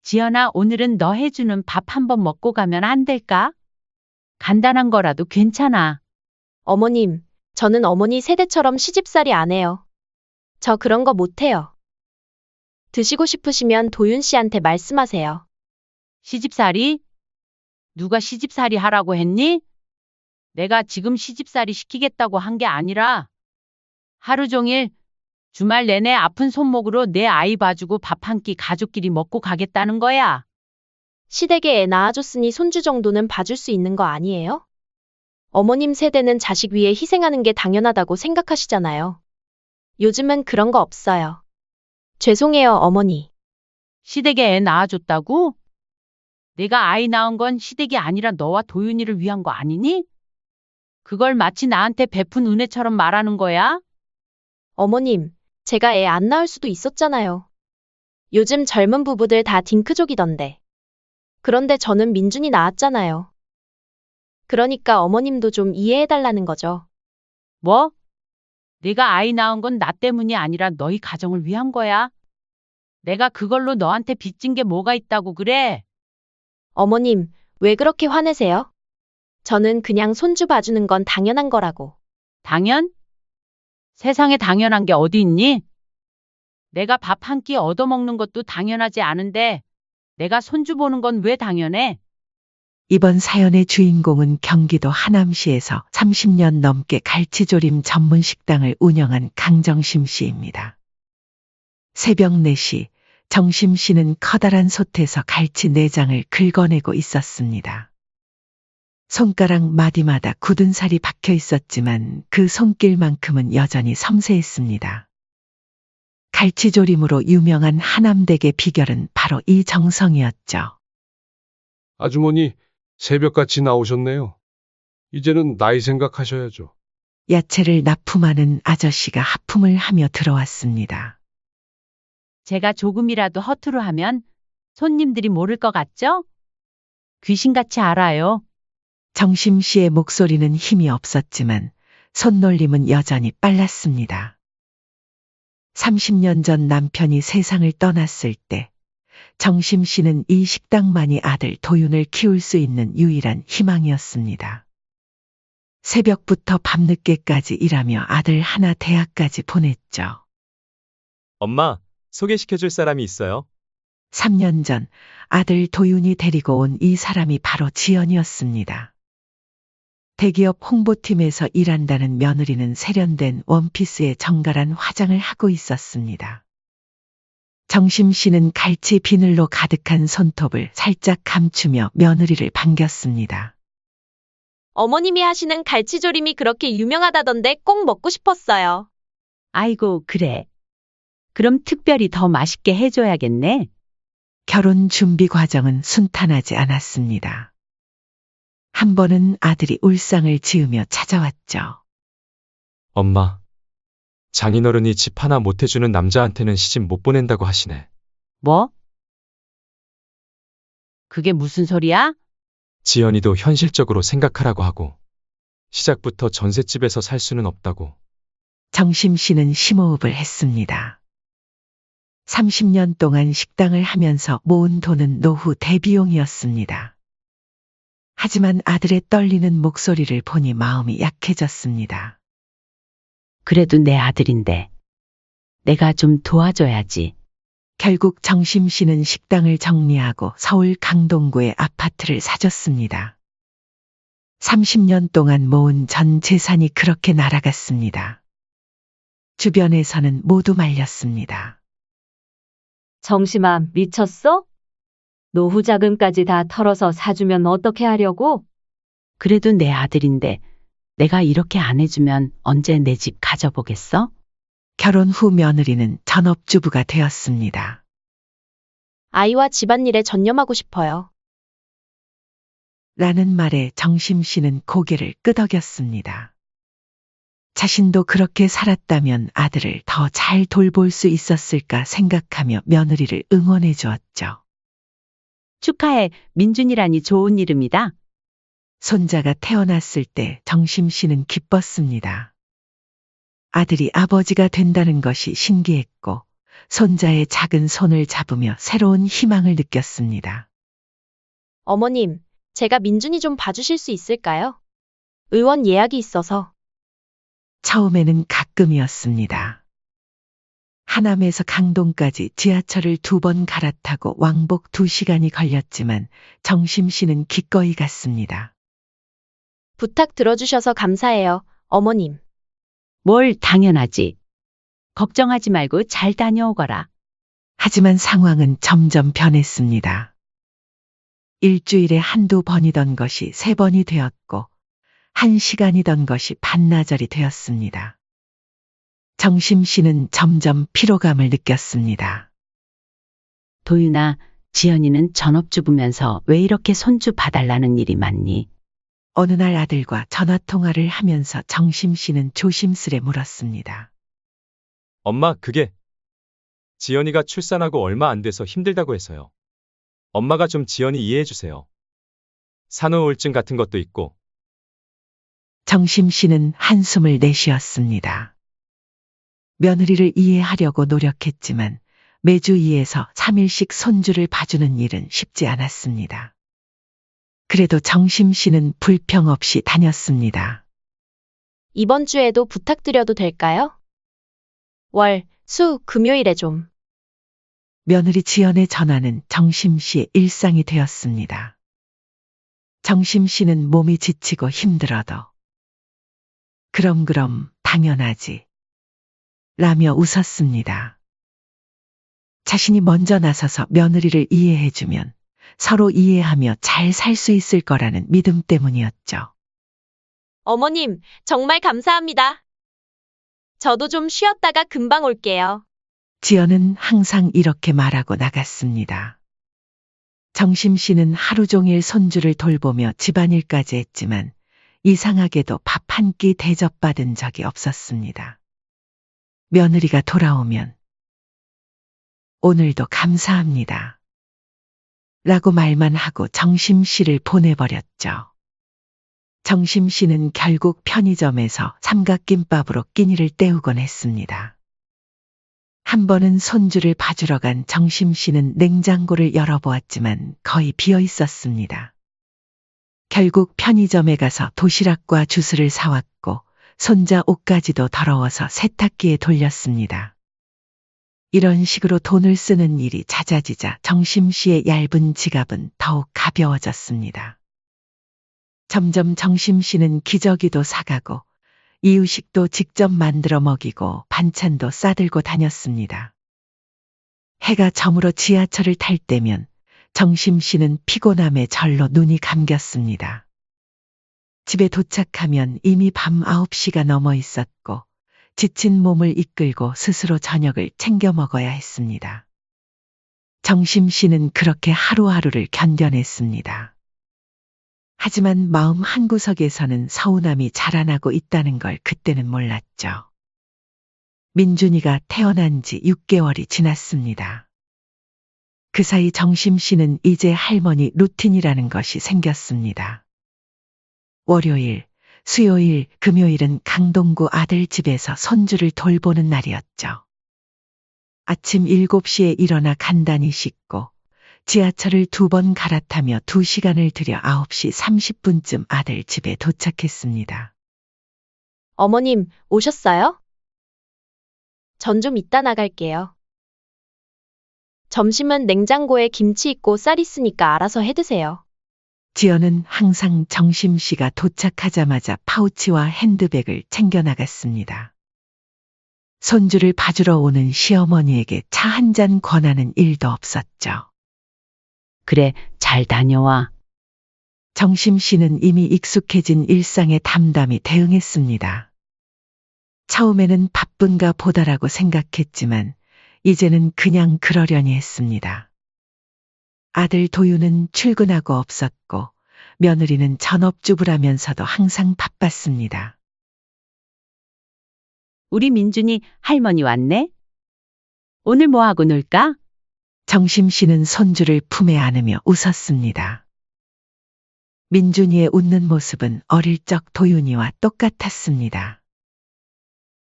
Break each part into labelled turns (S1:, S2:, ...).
S1: 지연아, 오늘은 너 해주는 밥 한번 먹고 가면 안 될까? 간단한 거라도 괜찮아.
S2: 어머님, 저는 어머니 세대처럼 시집살이 안 해요. 저 그런 거 못해요. 드시고 싶으시면 도윤 씨한테 말씀하세요.
S1: 시집살이? 누가 시집살이 하라고 했니? 내가 지금 시집살이 시키겠다고 한 게 아니라 하루 종일 주말 내내 아픈 손목으로 내 아이 봐주고 밥 한 끼 가족끼리 먹고 가겠다는 거야.
S2: 시댁에 애 낳아줬으니 손주 정도는 봐줄 수 있는 거 아니에요? 어머님 세대는 자식 위해 희생하는 게 당연하다고 생각하시잖아요. 요즘은 그런 거 없어요. 죄송해요, 어머니.
S1: 시댁에 애 낳아줬다고? 내가 아이 낳은 건 시댁이 아니라 너와 도윤이를 위한 거 아니니? 그걸 마치 나한테 베푼 은혜처럼 말하는 거야?
S2: 어머님, 제가 애 안 낳을 수도 있었잖아요. 요즘 젊은 부부들 다 딩크족이던데. 그런데 저는 민준이 낳았잖아요. 그러니까 어머님도 좀 이해해달라는 거죠.
S1: 뭐? 내가 아이 낳은 건 나 때문이 아니라 너희 가정을 위한 거야. 내가 그걸로 너한테 빚진 게 뭐가 있다고 그래?
S2: 어머님, 왜 그렇게 화내세요? 저는 그냥 손주 봐주는 건 당연한 거라고.
S1: 당연? 세상에 당연한 게 어디 있니? 내가 밥 한 끼 얻어먹는 것도 당연하지 않은데 내가 손주 보는 건 왜 당연해?
S3: 이번 사연의 주인공은 경기도 하남시에서 30년 넘게 갈치조림 전문 식당을 운영한 강정심 씨입니다. 새벽 4시 정심 씨는 커다란 솥에서 갈치 내장을 긁어내고 있었습니다. 손가락 마디마다 굳은 살이 박혀 있었지만 그 손길만큼은 여전히 섬세했습니다. 갈치조림으로 유명한 하남댁의 비결은 바로 이 정성이었죠.
S4: 아주머니, 새벽같이 나오셨네요. 이제는 나이 생각하셔야죠.
S3: 야채를 납품하는 아저씨가 하품을 하며 들어왔습니다.
S1: 제가 조금이라도 허투루 하면 손님들이 모를 것 같죠? 귀신같이 알아요.
S3: 정심 씨의 목소리는 힘이 없었지만 손놀림은 여전히 빨랐습니다. 30년 전 남편이 세상을 떠났을 때 정심 씨는 이 식당만이 아들 도윤을 키울 수 있는 유일한 희망이었습니다. 새벽부터 밤늦게까지 일하며 아들 하나 대학까지 보냈죠.
S5: 엄마, 소개시켜줄 사람이 있어요?
S3: 3년 전 아들 도윤이 데리고 온 이 사람이 바로 지연이었습니다. 대기업 홍보팀에서 일한다는 며느리는 세련된 원피스에 정갈한 화장을 하고 있었습니다. 정심 씨는 갈치 비늘로 가득한 손톱을 살짝 감추며 며느리를 반겼습니다.
S2: 어머님이 하시는 갈치조림이 그렇게 유명하다던데 꼭 먹고 싶었어요.
S1: 아이고, 그래. 그럼 특별히 더 맛있게 해줘야겠네.
S3: 결혼 준비 과정은 순탄하지 않았습니다. 한 번은 아들이 울상을 지으며 찾아왔죠.
S5: 엄마, 장인어른이 집 하나 못 해주는 남자한테는 시집 못 보낸다고 하시네.
S1: 뭐? 그게 무슨 소리야?
S5: 지연이도 현실적으로 생각하라고 하고 시작부터 전셋집에서 살 수는 없다고.
S3: 정심 씨는 심호흡을 했습니다. 30년 동안 식당을 하면서 모은 돈은 노후 대비용이었습니다. 하지만 아들의 떨리는 목소리를 보니 마음이 약해졌습니다.
S1: 그래도 내 아들인데 내가 좀 도와줘야지.
S3: 결국 정심 씨는 식당을 정리하고 서울 강동구에 아파트를 사줬습니다. 30년 동안 모은 전 재산이 그렇게 날아갔습니다. 주변에서는 모두 말렸습니다.
S6: 정심아, 미쳤어? 노후 자금까지 다 털어서 사주면 어떻게 하려고?
S1: 그래도 내 아들인데 내가 이렇게 안 해주면 언제 내 집 가져보겠어?
S3: 결혼 후 며느리는 전업주부가 되었습니다.
S2: 아이와 집안일에 전념하고 싶어요.
S3: 라는 말에 정심 씨는 고개를 끄덕였습니다. 자신도 그렇게 살았다면 아들을 더 잘 돌볼 수 있었을까 생각하며 며느리를 응원해 주었죠.
S1: 축하해. 민준이라니 좋은 이름이다.
S3: 손자가 태어났을 때 정심 씨는 기뻤습니다. 아들이 아버지가 된다는 것이 신기했고 손자의 작은 손을 잡으며 새로운 희망을 느꼈습니다.
S2: 어머님, 제가 민준이 좀 봐주실 수 있을까요? 의원 예약이 있어서.
S3: 처음에는 가끔이었습니다. 하남에서 강동까지 지하철을 2번 갈아타고 왕복 2시간이 걸렸지만 정심 씨는 기꺼이 갔습니다.
S2: 부탁 들어주셔서 감사해요, 어머님.
S1: 뭘 당연하지. 걱정하지 말고 잘 다녀오거라.
S3: 하지만 상황은 점점 변했습니다. 일주일에 한두 번이던 것이 3번이 되었고 1시간이던 것이 반나절이 되었습니다. 정심 씨는 점점 피로감을 느꼈습니다.
S1: 도윤아, 지연이는 전업주부면서 왜 이렇게 손주 봐달라는 일이 많니?
S3: 어느 날 아들과 전화통화를 하면서 정심 씨는 조심스레 물었습니다.
S5: 엄마, 그게 지연이가 출산하고 얼마 안 돼서 힘들다고 해서요. 엄마가 좀 지연이 이해해 주세요. 산후우울증 같은 것도 있고.
S3: 정심 씨는 한숨을 내쉬었습니다. 며느리를 이해하려고 노력했지만 매주 2에서 3일씩 손주를 봐주는 일은 쉽지 않았습니다. 그래도 정심 씨는 불평 없이 다녔습니다.
S2: 이번 주에도 부탁드려도 될까요? 월, 수, 금요일에 좀.
S3: 며느리 지연의 전화는 정심 씨의 일상이 되었습니다. 정심 씨는 몸이 지치고 힘들어도 그럼 당연하지 라며 웃었습니다. 자신이 먼저 나서서 며느리를 이해해주면 서로 이해하며 잘 살 수 있을 거라는 믿음 때문이었죠.
S2: 어머님, 정말 감사합니다. 저도 좀 쉬었다가 금방 올게요.
S3: 지연은 항상 이렇게 말하고 나갔습니다. 정심 씨는 하루 종일 손주를 돌보며 집안일까지 했지만 이상하게도 밥 한 끼 대접받은 적이 없었습니다. 며느리가 돌아오면 오늘도 감사합니다. 라고 말만 하고 정심 씨를 보내버렸죠. 정심 씨는 결국 편의점에서 삼각김밥으로 끼니를 때우곤 했습니다. 한 번은 손주를 봐주러 간 정심 씨는 냉장고를 열어보았지만 거의 비어 있었습니다. 결국 편의점에 가서 도시락과 주스를 사왔고 손자 옷까지도 더러워서 세탁기에 돌렸습니다. 이런 식으로 돈을 쓰는 일이 잦아지자 정심 씨의 얇은 지갑은 더욱 가벼워졌습니다. 점점 정심 씨는 기저귀도 사가고 이유식도 직접 만들어 먹이고 반찬도 싸들고 다녔습니다. 해가 저물어 지하철을 탈 때면 정심 씨는 피곤함에 절로 눈이 감겼습니다. 집에 도착하면 이미 밤 9시가 넘어 있었고 지친 몸을 이끌고 스스로 저녁을 챙겨 먹어야 했습니다. 정심 씨는 그렇게 하루하루를 견뎌냈습니다. 하지만 마음 한구석에서는 서운함이 자라나고 있다는 걸 그때는 몰랐죠. 민준이가 태어난 지 6개월이 지났습니다. 그 사이 정심 씨는 이제 할머니 루틴이라는 것이 생겼습니다. 월요일, 수요일, 금요일은 강동구 아들 집에서 손주를 돌보는 날이었죠. 아침 7시에 일어나 간단히 씻고 지하철을 2번 갈아타며 2시간을 들여 9시 30분쯤 아들 집에 도착했습니다.
S2: 어머님, 오셨어요? 전 좀 이따 나갈게요. 점심은 냉장고에 김치 있고 쌀 있으니까 알아서 해 드세요.
S3: 지연은 항상 정심 씨가 도착하자마자 파우치와 핸드백을 챙겨 나갔습니다. 손주를 봐주러 오는 시어머니에게 차 한 잔 권하는 일도 없었죠.
S1: 그래, 잘 다녀와.
S3: 정심 씨는 이미 익숙해진 일상에 담담히 대응했습니다. 처음에는 바쁜가 보다라고 생각했지만 이제는 그냥 그러려니 했습니다. 아들 도유는 출근하고 없었고 며느리는 전업주부라면서도 항상 바빴습니다.
S1: 우리 민준이 할머니 왔네? 오늘 뭐 하고 놀까?
S3: 정심 씨는 손주를 품에 안으며 웃었습니다. 민준이의 웃는 모습은 어릴 적 도윤이와 똑같았습니다.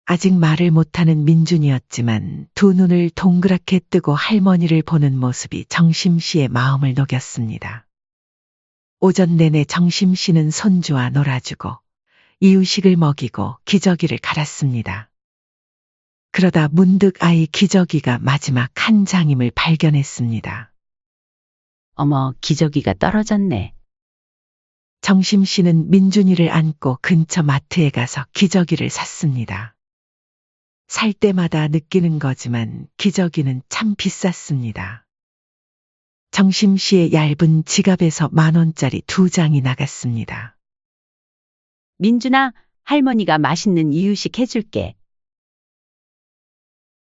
S3: 아직 말을 못하는 민준이었지만 두 눈을 동그랗게 뜨고 할머니를 보는 모습이 정심 씨의 마음을 녹였습니다. 오전 내내 정심 씨는 손주와 놀아주고 이유식을 먹이고 기저귀를 갈았습니다. 그러다 문득 아이 기저귀가 마지막 한 장임을 발견했습니다.
S1: 어머, 기저귀가 떨어졌네.
S3: 정심 씨는 민준이를 안고 근처 마트에 가서 기저귀를 샀습니다. 살 때마다 느끼는 거지만 기저귀는 참 비쌌습니다. 정심 씨의 얇은 지갑에서 10,000원짜리 2장이 나갔습니다.
S1: 민준아, 할머니가 맛있는 이유식 해줄게.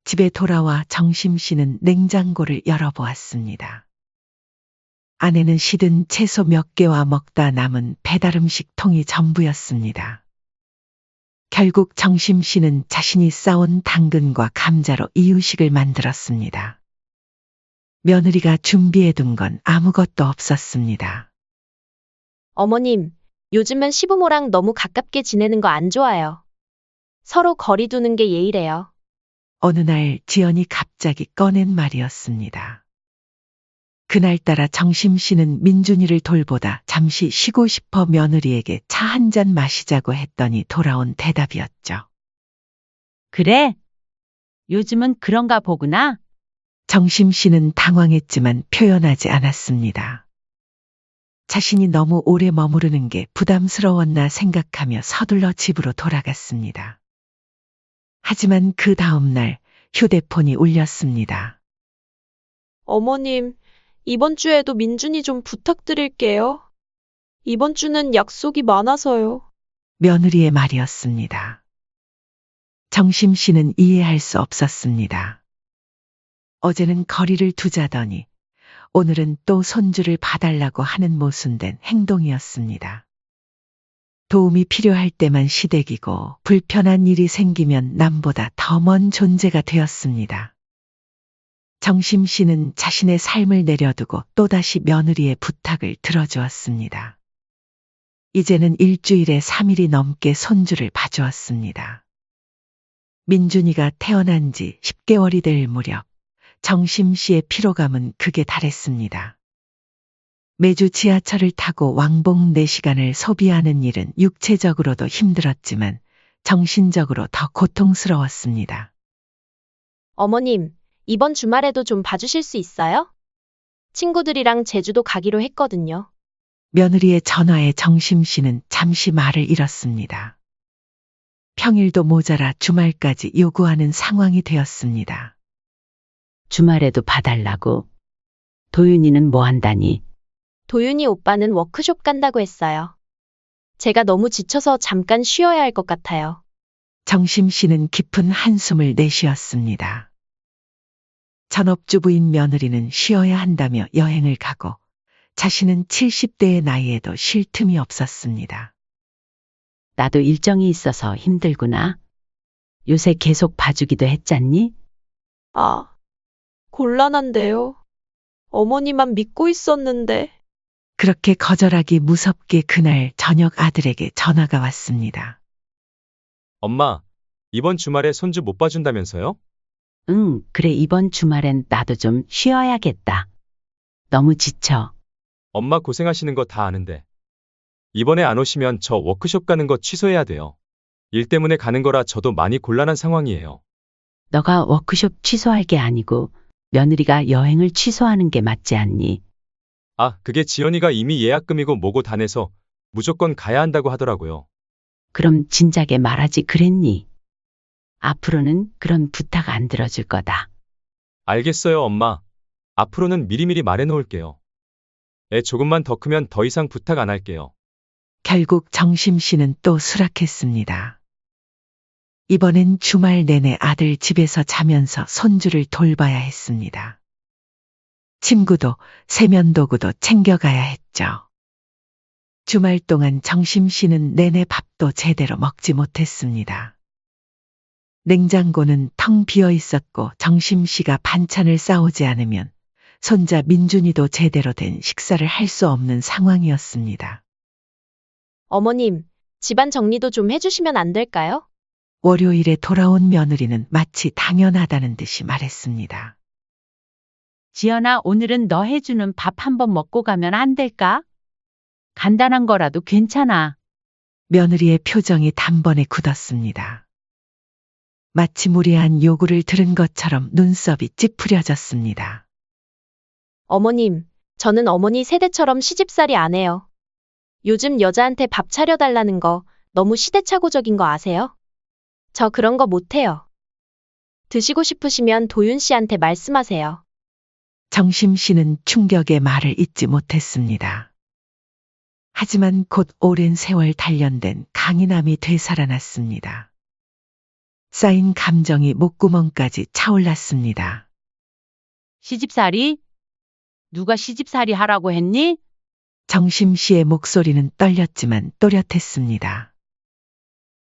S3: 집에 돌아와 정심 씨는 냉장고를 열어보았습니다. 안에는 시든 채소 몇 개와 먹다 남은 배달음식 통이 전부였습니다. 결국 정심 씨는 자신이 싸온 당근과 감자로 이유식을 만들었습니다. 며느리가 준비해둔 건 아무것도 없었습니다.
S2: 어머님, 요즘은 시부모랑 너무 가깝게 지내는 거 안 좋아요. 서로 거리 두는 게 예의래요.
S3: 어느 날 지연이 갑자기 꺼낸 말이었습니다. 그날따라 정심 씨는 민준이를 돌보다 잠시 쉬고 싶어 며느리에게 차 한 잔 마시자고 했더니 돌아온 대답이었죠.
S1: 그래? 요즘은 그런가 보구나.
S3: 정심 씨는 당황했지만 표현하지 않았습니다. 자신이 너무 오래 머무르는 게 부담스러웠나 생각하며 서둘러 집으로 돌아갔습니다. 하지만 그 다음 날 휴대폰이 울렸습니다.
S2: 어머님, 이번 주에도 민준이 좀 부탁드릴게요. 이번 주는 약속이 많아서요.
S3: 며느리의 말이었습니다. 정심 씨는 이해할 수 없었습니다. 어제는 거리를 두자더니 오늘은 또 손주를 봐달라고 하는 모순된 행동이었습니다. 도움이 필요할 때만 시댁이고 불편한 일이 생기면 남보다 더 먼 존재가 되었습니다. 정심 씨는 자신의 삶을 내려두고 또다시 며느리의 부탁을 들어주었습니다. 이제는 일주일에 3일이 넘게 손주를 봐주었습니다. 민준이가 태어난 지 10개월이 될 무렵 정심 씨의 피로감은 극에 달했습니다. 매주 지하철을 타고 왕복 4시간을 소비하는 일은 육체적으로도 힘들었지만 정신적으로 더 고통스러웠습니다.
S2: 어머님, 이번 주말에도 좀 봐주실 수 있어요? 친구들이랑 제주도 가기로 했거든요.
S3: 며느리의 전화에 정심 씨는 잠시 말을 잃었습니다. 평일도 모자라 주말까지 요구하는 상황이 되었습니다.
S1: 주말에도 봐달라고. 도윤이는 뭐 한다니?
S2: 도윤이 오빠는 워크숍 간다고 했어요. 제가 너무 지쳐서 잠깐 쉬어야 할 것 같아요.
S3: 정심 씨는 깊은 한숨을 내쉬었습니다. 전업주부인 며느리는 쉬어야 한다며 여행을 가고 자신은 70대의 나이에도 쉴 틈이 없었습니다.
S1: 나도 일정이 있어서 힘들구나. 요새 계속 봐주기도 했잖니?
S2: 아, 곤란한데요. 어머니만 믿고 있었는데.
S3: 그렇게 거절하기 무섭게 그날 저녁 아들에게 전화가 왔습니다.
S5: 엄마, 이번 주말에 손주 못 봐준다면서요?
S1: 응, 그래 이번 주말엔 나도 좀 쉬어야겠다. 너무 지쳐.
S5: 엄마 고생하시는 거 다 아는데. 이번에 안 오시면 저 워크숍 가는 거 취소해야 돼요. 일 때문에 가는 거라 저도 많이 곤란한 상황이에요.
S1: 너가 워크숍 취소할 게 아니고 며느리가 여행을 취소하는 게 맞지 않니?
S5: 아, 그게 지연이가 이미 예약금이고 뭐고 다 내서 무조건 가야 한다고 하더라고요.
S1: 그럼 진작에 말하지 그랬니? 앞으로는 그런 부탁 안 들어줄 거다.
S5: 알겠어요, 엄마. 앞으로는 미리미리 말해놓을게요. 애 조금만 더 크면 더 이상 부탁 안 할게요.
S3: 결국 정심 씨는 또 수락했습니다. 이번엔 주말 내내 아들 집에서 자면서 손주를 돌봐야 했습니다. 침구도 세면도구도 챙겨가야 했죠. 주말 동안 정심 씨는 내내 밥도 제대로 먹지 못했습니다. 냉장고는 텅 비어 있었고 정심 씨가 반찬을 싸오지 않으면 손자 민준이도 제대로 된 식사를 할 수 없는 상황이었습니다.
S2: 어머님, 집안 정리도 좀 해주시면 안 될까요?
S3: 월요일에 돌아온 며느리는 마치 당연하다는 듯이 말했습니다.
S1: 지연아, 오늘은 너 해주는 밥 한번 먹고 가면 안 될까? 간단한 거라도 괜찮아.
S3: 며느리의 표정이 단번에 굳었습니다. 마치 무례한 요구를 들은 것처럼 눈썹이 찌푸려졌습니다.
S2: 어머님, 저는 어머니 세대처럼 시집살이 안 해요. 요즘 여자한테 밥 차려달라는 거 너무 시대착오적인 거 아세요? 저 그런 거 못해요. 드시고 싶으시면 도윤 씨한테 말씀하세요.
S3: 정심 씨는 충격의 말을 잇지 못했습니다. 하지만 곧 오랜 세월 단련된 강인함이 되살아났습니다. 쌓인 감정이 목구멍까지 차올랐습니다.
S1: 시집살이? 누가 시집살이 하라고 했니?
S3: 정심 씨의 목소리는 떨렸지만 또렷했습니다.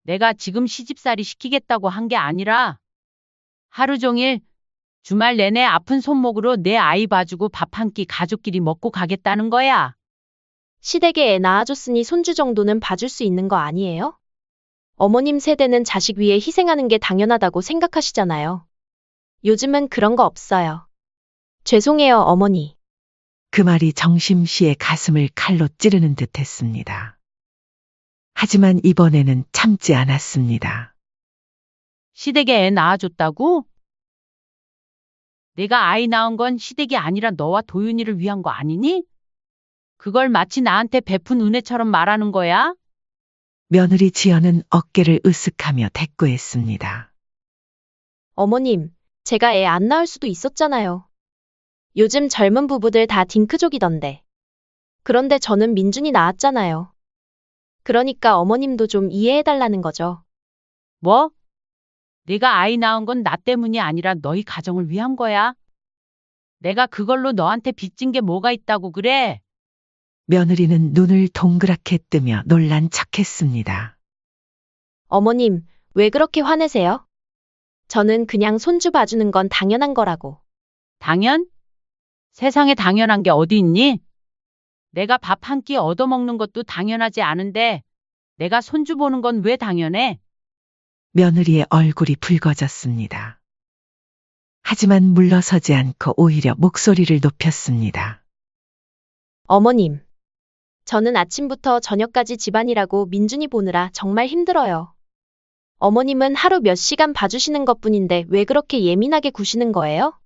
S1: 내가 지금 시집살이 시키겠다고 한 게 아니라 하루 종일 주말 내내 아픈 손목으로 내 아이 봐주고 밥 한 끼 가족끼리 먹고 가겠다는 거야.
S2: 시댁에 애 낳아줬으니 손주 정도는 봐줄 수 있는 거 아니에요? 어머님 세대는 자식 위해 희생하는 게 당연하다고 생각하시잖아요. 요즘은 그런 거 없어요. 죄송해요, 어머니.
S3: 그 말이 정심 씨의 가슴을 칼로 찌르는 듯 했습니다. 하지만 이번에는 참지 않았습니다.
S1: 시댁에 애 낳아줬다고? 내가 아이 낳은 건 시댁이 아니라 너와 도윤이를 위한 거 아니니? 그걸 마치 나한테 베푼 은혜처럼 말하는 거야?
S3: 며느리 지연은 어깨를 으쓱하며 대꾸했습니다.
S2: 어머님, 제가 애 안 낳을 수도 있었잖아요. 요즘 젊은 부부들 다 딩크족이던데. 그런데 저는 민준이 낳았잖아요. 그러니까 어머님도 좀 이해해달라는 거죠.
S1: 뭐? 내가 아이 낳은 건 나 때문이 아니라 너희 가정을 위한 거야. 내가 그걸로 너한테 빚진 게 뭐가 있다고 그래?
S3: 며느리는 눈을 동그랗게 뜨며 놀란 척했습니다.
S2: 어머님, 왜 그렇게 화내세요? 저는 그냥 손주 봐주는 건 당연한 거라고.
S1: 당연? 세상에 당연한 게 어디 있니? 내가 밥 한 끼 얻어먹는 것도 당연하지 않은데 내가 손주 보는 건 왜 당연해?
S3: 며느리의 얼굴이 붉어졌습니다. 하지만 물러서지 않고 오히려 목소리를 높였습니다.
S2: 어머님, 저는 아침부터 저녁까지 집안일하고 민준이 보느라 정말 힘들어요. 어머님은 하루 몇 시간 봐주시는 것뿐인데 왜 그렇게 예민하게 구시는 거예요?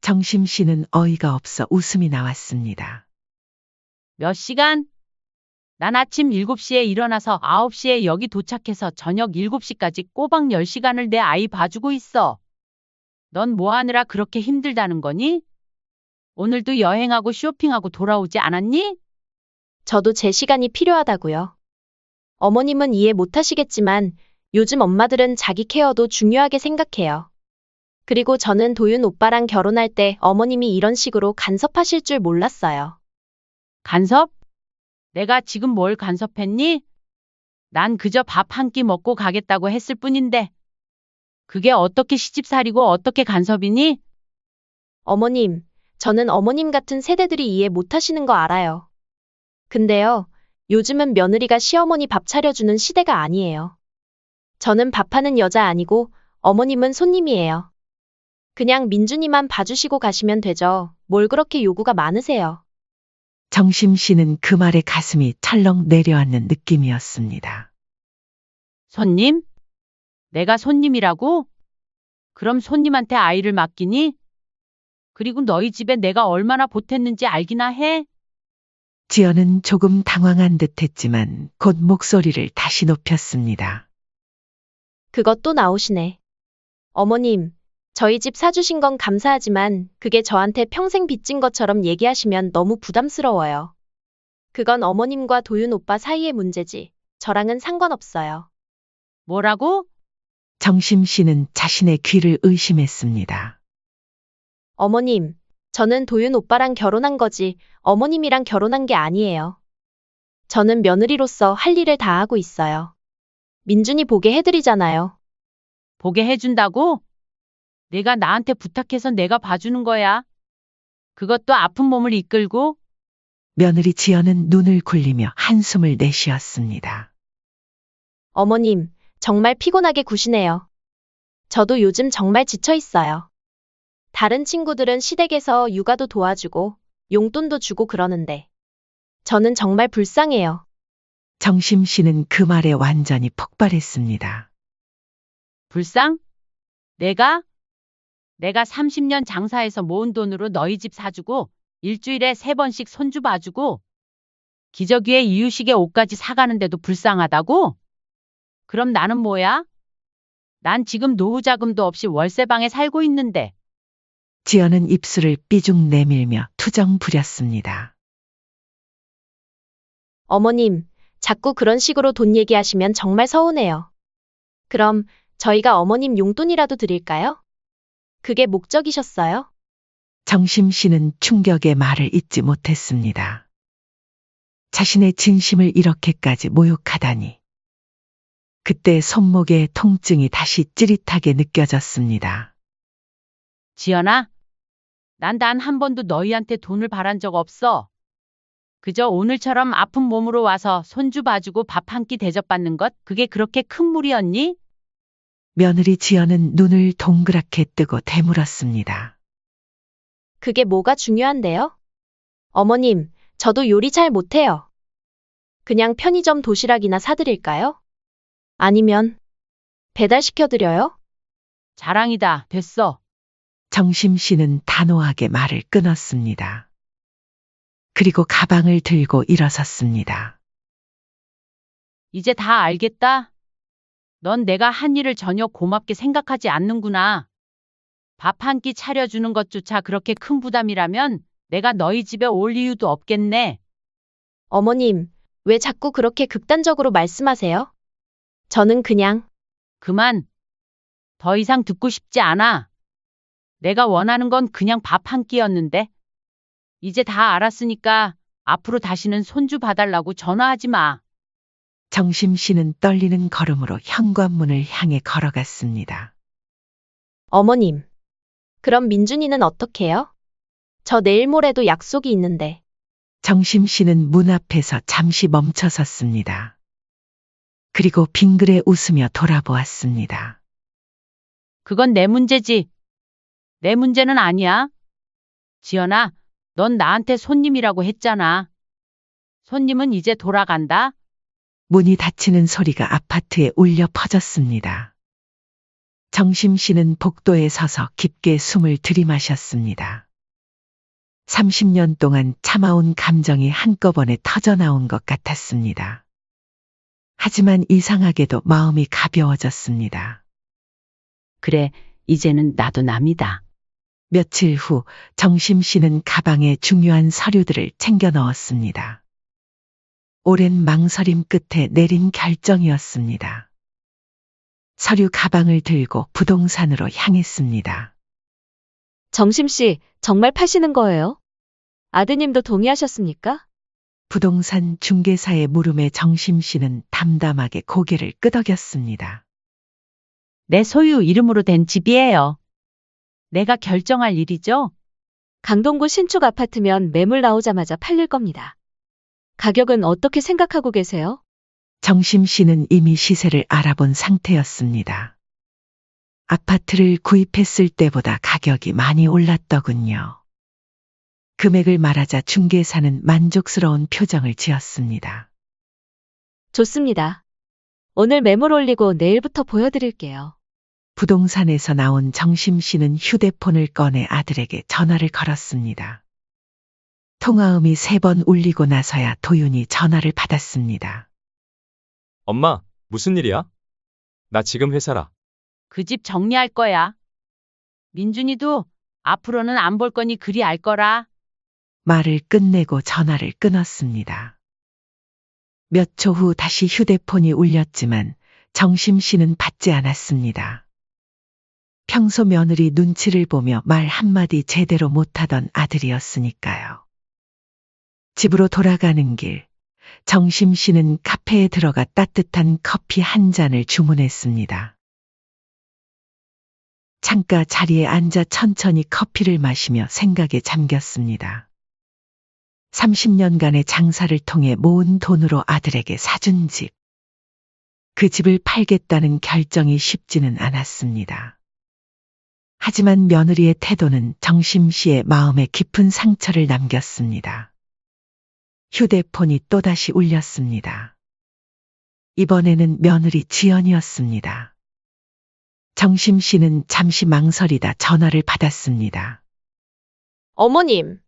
S3: 정심 씨는 어이가 없어 웃음이 나왔습니다.
S1: 몇 시간? 난 아침 7시에 일어나서 9시에 여기 도착해서 저녁 7시까지 꼬박 10시간을 내 아이 봐주고 있어. 넌 뭐 하느라 그렇게 힘들다는 거니? 오늘도 여행하고 쇼핑하고 돌아오지 않았니?
S2: 저도 제 시간이 필요하다고요. 어머님은 이해 못 하시겠지만 요즘 엄마들은 자기 케어도 중요하게 생각해요. 그리고 저는 도윤 오빠랑 결혼할 때 어머님이 이런 식으로 간섭하실 줄 몰랐어요.
S1: 간섭? 내가 지금 뭘 간섭했니? 난 그저 밥 한 끼 먹고 가겠다고 했을 뿐인데. 그게 어떻게 시집살이고 어떻게 간섭이니?
S2: 어머님, 저는 어머님 같은 세대들이 이해 못 하시는 거 알아요. 근데요, 요즘은 며느리가 시어머니 밥 차려주는 시대가 아니에요. 저는 밥하는 여자 아니고 어머님은 손님이에요. 그냥 민준이만 봐주시고 가시면 되죠. 뭘 그렇게 요구가 많으세요?
S3: 정심 씨는 그 말에 가슴이 철렁 내려앉는 느낌이었습니다.
S1: 손님? 내가 손님이라고? 그럼 손님한테 아이를 맡기니? 그리고 너희 집에 내가 얼마나 보탰는지 알기나 해?
S3: 지연은 조금 당황한 듯 했지만 곧 목소리를 다시 높였습니다.
S2: 그것도 나오시네. 어머님, 저희 집 사주신 건 감사하지만 그게 저한테 평생 빚진 것처럼 얘기하시면 너무 부담스러워요. 그건 어머님과 도윤 오빠 사이의 문제지. 저랑은 상관없어요.
S1: 뭐라고?
S3: 정심 씨는 자신의 귀를 의심했습니다.
S2: 어머님, 저는 도윤 오빠랑 결혼한 거지 어머님이랑 결혼한 게 아니에요. 저는 며느리로서 할 일을 다 하고 있어요. 민준이 보게 해드리잖아요.
S1: 보게 해준다고? 내가 나한테 부탁해서 내가 봐주는 거야. 그것도 아픈 몸을 이끌고?
S3: 며느리 지연은 눈을 굴리며 한숨을 내쉬었습니다.
S2: 어머님, 정말 피곤하게 구시네요. 저도 요즘 정말 지쳐 있어요. 다른 친구들은 시댁에서 육아도 도와주고 용돈도 주고 그러는데 저는 정말 불쌍해요.
S3: 정심 씨는 그 말에 완전히 폭발했습니다.
S1: 불쌍? 내가? 내가 30년 장사해서 모은 돈으로 너희 집 사주고 일주일에 3번씩 손주 봐주고 기저귀에 이유식에 옷까지 사가는데도 불쌍하다고? 그럼 나는 뭐야? 난 지금 노후 자금도 없이 월세방에 살고 있는데.
S3: 지연은 입술을 삐죽 내밀며 투정 부렸습니다.
S2: 어머님, 자꾸 그런 식으로 돈 얘기하시면 정말 서운해요. 그럼 저희가 어머님 용돈이라도 드릴까요? 그게 목적이셨어요?
S3: 정심 씨는 충격의 말을 잇지 못했습니다. 자신의 진심을 이렇게까지 모욕하다니. 그때 손목에 통증이 다시 찌릿하게 느껴졌습니다.
S1: 지연아, 난 단 한 번도 너희한테 돈을 바란 적 없어. 그저 오늘처럼 아픈 몸으로 와서 손주 봐주고 밥 한 끼 대접받는 것, 그게 그렇게 큰 무리였니?
S3: 며느리 지연은 눈을 동그랗게 뜨고 되물었습니다.
S2: 그게 뭐가 중요한데요? 어머님, 저도 요리 잘 못해요. 그냥 편의점 도시락이나 사드릴까요? 아니면 배달시켜드려요?
S1: 자랑이다. 됐어.
S3: 정심 씨는 단호하게 말을 끊었습니다. 그리고 가방을 들고 일어섰습니다.
S1: 이제 다 알겠다. 넌 내가 한 일을 전혀 고맙게 생각하지 않는구나. 밥 한 끼 차려주는 것조차 그렇게 큰 부담이라면 내가 너희 집에 올 이유도 없겠네.
S2: 어머님, 왜 자꾸 그렇게 극단적으로 말씀하세요? 저는 그냥
S1: 그만. 더 이상 듣고 싶지 않아. 내가 원하는 건 그냥 밥 한 끼였는데. 이제 다 알았으니까 앞으로 다시는 손주 봐달라고 전화하지 마.
S3: 정심 씨는 떨리는 걸음으로 현관문을 향해 걸어갔습니다.
S2: 어머님. 그럼 민준이는 어떡해요? 저 내일 모레도 약속이 있는데.
S3: 정심 씨는 문 앞에서 잠시 멈춰섰습니다. 그리고 빙그레 웃으며 돌아보았습니다.
S1: 그건 내 문제지. 내 문제는 아니야. 지연아, 넌 나한테 손님이라고 했잖아. 손님은 이제 돌아간다.
S3: 문이 닫히는 소리가 아파트에 울려 퍼졌습니다. 정심 씨는 복도에 서서 깊게 숨을 들이마셨습니다. 30년 동안 참아온 감정이 한꺼번에 터져나온 것 같았습니다. 하지만 이상하게도 마음이 가벼워졌습니다.
S1: 그래, 이제는 나도 남이다.
S3: 며칠 후 정심 씨는 가방에 중요한 서류들을 챙겨 넣었습니다. 오랜 망설임 끝에 내린 결정이었습니다. 서류 가방을 들고 부동산으로 향했습니다.
S6: 정심 씨, 정말 파시는 거예요? 아드님도 동의하셨습니까?
S3: 부동산 중개사의 물음에 정심 씨는 담담하게 고개를 끄덕였습니다.
S1: 내 소유 이름으로 된 집이에요. 내가 결정할 일이죠?
S6: 강동구 신축 아파트면 매물 나오자마자 팔릴 겁니다. 가격은 어떻게 생각하고 계세요?
S3: 정심 씨는 이미 시세를 알아본 상태였습니다. 아파트를 구입했을 때보다 가격이 많이 올랐더군요. 금액을 말하자 중개사는 만족스러운 표정을 지었습니다.
S6: 좋습니다. 오늘 매물 올리고 내일부터 보여드릴게요.
S3: 부동산에서 나온 정심 씨는 휴대폰을 꺼내 아들에게 전화를 걸었습니다. 통화음이 3번 울리고 나서야 도윤이 전화를 받았습니다.
S5: 엄마, 무슨 일이야? 나 지금 회사라.
S1: 그 집 정리할 거야. 민준이도 앞으로는 안 볼 거니 그리 알 거라.
S3: 말을 끝내고 전화를 끊었습니다. 몇 초 후 다시 휴대폰이 울렸지만 정심 씨는 받지 않았습니다. 평소 며느리 눈치를 보며 말 한마디 제대로 못하던 아들이었으니까요. 집으로 돌아가는 길, 정심 씨는 카페에 들어가 따뜻한 커피 한 잔을 주문했습니다. 창가 자리에 앉아 천천히 커피를 마시며 생각에 잠겼습니다. 30년간의 장사를 통해 모은 돈으로 아들에게 사준 집. 그 집을 팔겠다는 결정이 쉽지는 않았습니다. 하지만 며느리의 태도는 정심 씨의 마음에 깊은 상처를 남겼습니다. 휴대폰이 또다시 울렸습니다. 이번에는 며느리 지연이었습니다. 정심 씨는 잠시 망설이다 전화를 받았습니다.
S2: 어머님,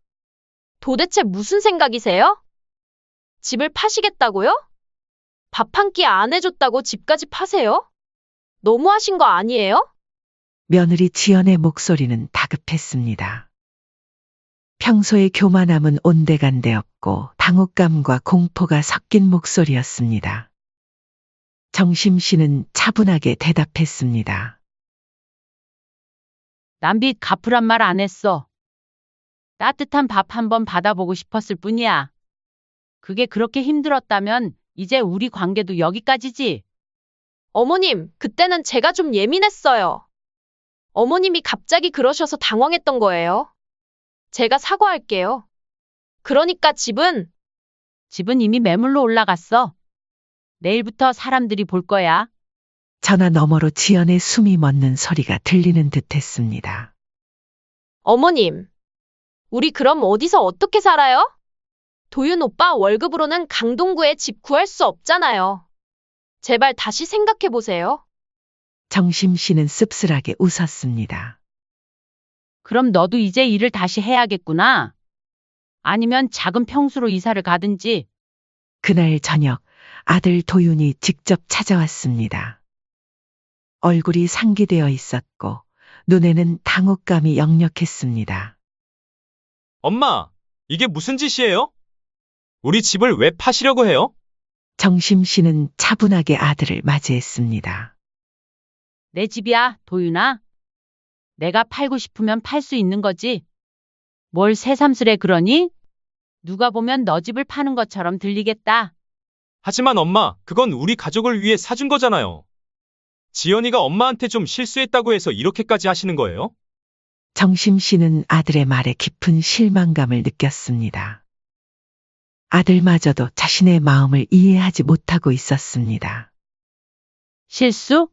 S2: 도대체 무슨 생각이세요? 집을 파시겠다고요? 밥 한 끼 안 해줬다고 집까지 파세요? 너무하신 거 아니에요?
S3: 며느리 지연의 목소리는 다급했습니다. 평소의 교만함은 온데간데없고 당혹감과 공포가 섞인 목소리였습니다. 정심 씨는 차분하게 대답했습니다.
S1: 남빚 갚으란 말 안 했어. 따뜻한 밥 한번 받아보고 싶었을 뿐이야. 그게 그렇게 힘들었다면 이제 우리 관계도 여기까지지.
S2: 어머님, 그때는 제가 좀 예민했어요. 어머님이 갑자기 그러셔서 당황했던 거예요. 제가 사과할게요. 그러니까 집은
S1: 집은 이미 매물로 올라갔어. 내일부터 사람들이 볼 거야.
S3: 전화 너머로 지연의 숨이 멎는 소리가 들리는 듯했습니다.
S2: 어머님, 우리 그럼 어디서 어떻게 살아요? 도윤 오빠 월급으로는 강동구에 집 구할 수 없잖아요. 제발 다시 생각해 보세요.
S3: 정심 씨는 씁쓸하게 웃었습니다.
S1: 그럼 너도 이제 일을 다시 해야겠구나. 아니면 작은 평수로 이사를 가든지.
S3: 그날 저녁 아들 도윤이 직접 찾아왔습니다. 얼굴이 상기되어 있었고 눈에는 당혹감이 역력했습니다.
S5: 엄마, 이게 무슨 짓이에요? 우리 집을 왜 파시려고 해요?
S3: 정심 씨는 차분하게 아들을 맞이했습니다.
S1: 내 집이야, 도윤아. 내가 팔고 싶으면 팔 수 있는 거지. 뭘 새삼스레 그러니? 누가 보면 너 집을 파는 것처럼 들리겠다.
S5: 하지만 엄마, 그건 우리 가족을 위해 사준 거잖아요. 지연이가 엄마한테 좀 실수했다고 해서 이렇게까지 하시는 거예요?
S3: 정심 씨는 아들의 말에 깊은 실망감을 느꼈습니다. 아들마저도 자신의 마음을 이해하지 못하고 있었습니다.
S1: 실수?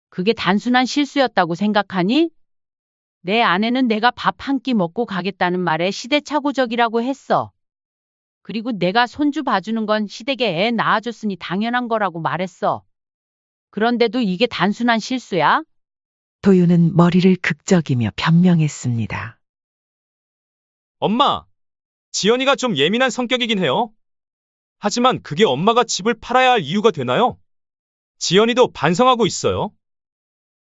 S1: 그게 단순한 실수였다고 생각하니? 내 아내는 내가 밥 한 끼 먹고 가겠다는 말에 시대착오적이라고 했어. 그리고 내가 손주 봐주는 건 시댁에 애 낳아줬으니 당연한 거라고 말했어. 그런데도 이게 단순한 실수야?
S3: 도윤은 머리를 극적이며 변명했습니다.
S5: 엄마, 지연이가 좀 예민한 성격이긴 해요. 하지만 그게 엄마가 집을 팔아야 할 이유가 되나요? 지연이도 반성하고 있어요.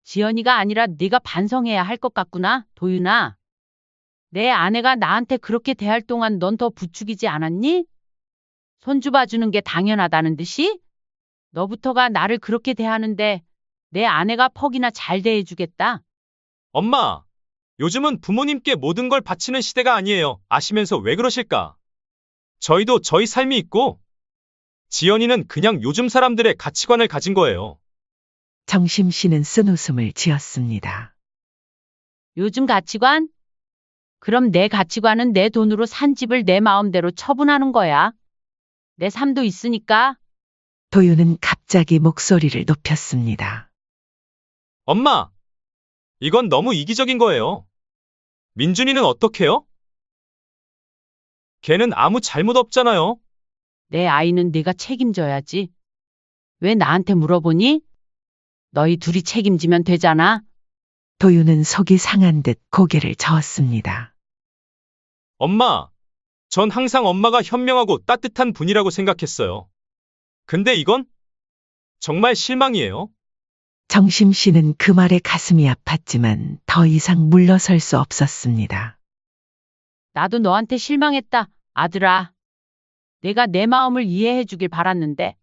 S1: 지연이가 아니라 네가 반성해야 할 것 같구나, 도윤아. 내 아내가 나한테 그렇게 대할 동안 넌 더 부추기지 않았니? 손주 봐주는 게 당연하다는 듯이? 너부터가 나를 그렇게 대하는데 내 아내가 퍽이나 잘 대해주겠다.
S5: 엄마, 요즘은 부모님께 모든 걸 바치는 시대가 아니에요. 아시면서 왜 그러실까? 저희도 저희 삶이 있고, 지연이는 그냥 요즘 사람들의 가치관을 가진 거예요.
S3: 정심 씨는 쓴웃음을 지었습니다.
S1: 요즘 가치관? 그럼 내 가치관은 내 돈으로 산 집을 내 마음대로 처분하는 거야. 내 삶도 있으니까.
S3: 도윤은 갑자기 목소리를 높였습니다.
S5: 엄마, 이건 너무 이기적인 거예요. 민준이는 어떡해요? 걔는 아무 잘못 없잖아요.
S1: 내 아이는 네가 책임져야지. 왜 나한테 물어보니? 너희 둘이 책임지면 되잖아.
S3: 도윤은 속이 상한 듯 고개를 저었습니다.
S5: 엄마, 전 항상 엄마가 현명하고 따뜻한 분이라고 생각했어요. 근데 이건 정말 실망이에요.
S3: 정심 씨는 그 말에 가슴이 아팠지만 더 이상 물러설 수 없었습니다.
S1: 나도 너한테 실망했다, 아들아. 내가 내 마음을 이해해 주길 바랐는데.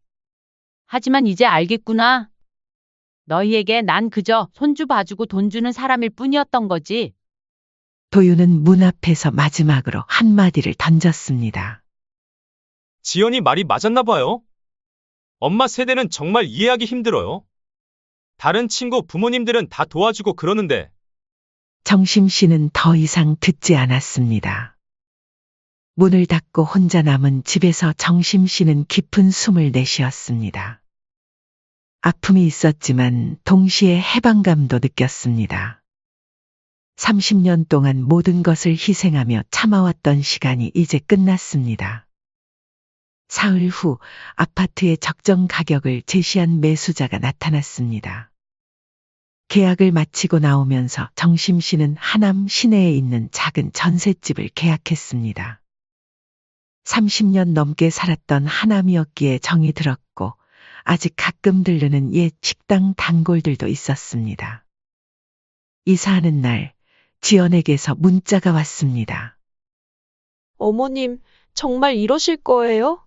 S1: 하지만 이제 알겠구나. 너희에게 난 그저 손주 봐주고 돈 주는 사람일 뿐이었던 거지.
S3: 도윤은 문 앞에서 마지막으로 한마디를 던졌습니다.
S5: 지연이 말이 맞았나 봐요. 엄마 세대는 정말 이해하기 힘들어요. 다른 친구 부모님들은 다 도와주고 그러는데.
S3: 정심 씨는 더 이상 듣지 않았습니다. 문을 닫고 혼자 남은 집에서 정심 씨는 깊은 숨을 내쉬었습니다. 아픔이 있었지만 동시에 해방감도 느꼈습니다. 30년 동안 모든 것을 희생하며 참아왔던 시간이 이제 끝났습니다. 사흘 후 아파트의 적정 가격을 제시한 매수자가 나타났습니다. 계약을 마치고 나오면서 정심 씨는 하남 시내에 있는 작은 전셋집을 계약했습니다. 30년 넘게 살았던 하남이었기에 정이 들었고 아직 가끔 들르는 옛 식당 단골들도 있었습니다. 이사하는 날 지연에게서 문자가 왔습니다.
S2: 어머님, 정말 이러실 거예요?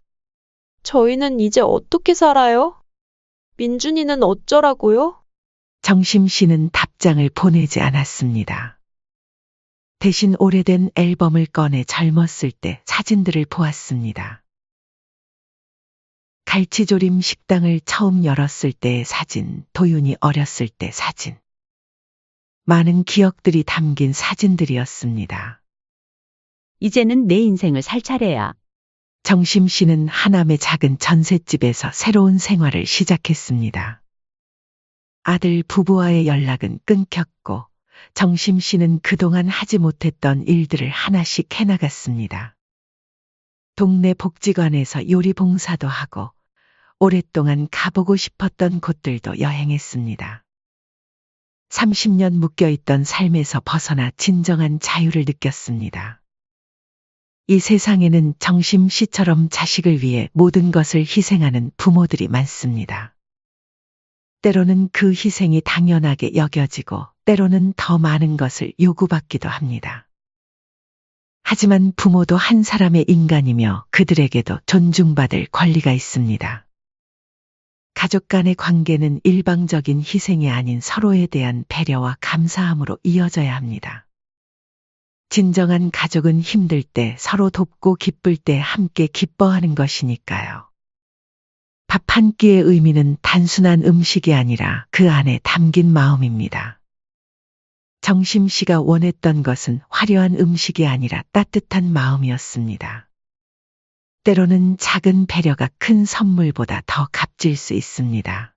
S2: 저희는 이제 어떻게 살아요? 민준이는 어쩌라고요?
S3: 정심 씨는 답장을 보내지 않았습니다. 대신 오래된 앨범을 꺼내 젊었을 때 사진들을 보았습니다. 갈치조림 식당을 처음 열었을 때의 사진, 도윤이 어렸을 때 사진. 많은 기억들이 담긴 사진들이었습니다.
S1: 이제는 내 인생을 살 차례야.
S3: 정심 씨는 하남의 작은 전셋집에서 새로운 생활을 시작했습니다. 아들 부부와의 연락은 끊겼고 정심 씨는 그동안 하지 못했던 일들을 하나씩 해나갔습니다. 동네 복지관에서 요리 봉사도 하고 오랫동안 가보고 싶었던 곳들도 여행했습니다. 30년 묶여있던 삶에서 벗어나 진정한 자유를 느꼈습니다. 이 세상에는 정심 씨처럼 자식을 위해 모든 것을 희생하는 부모들이 많습니다. 때로는 그 희생이 당연하게 여겨지고 때로는 더 많은 것을 요구받기도 합니다. 하지만 부모도 한 사람의 인간이며 그들에게도 존중받을 권리가 있습니다. 가족 간의 관계는 일방적인 희생이 아닌 서로에 대한 배려와 감사함으로 이어져야 합니다. 진정한 가족은 힘들 때 서로 돕고 기쁠 때 함께 기뻐하는 것이니까요. 밥 한 끼의 의미는 단순한 음식이 아니라 그 안에 담긴 마음입니다. 정심 씨가 원했던 것은 화려한 음식이 아니라 따뜻한 마음이었습니다. 때로는 작은 배려가 큰 선물보다 더 값질 수 있습니다.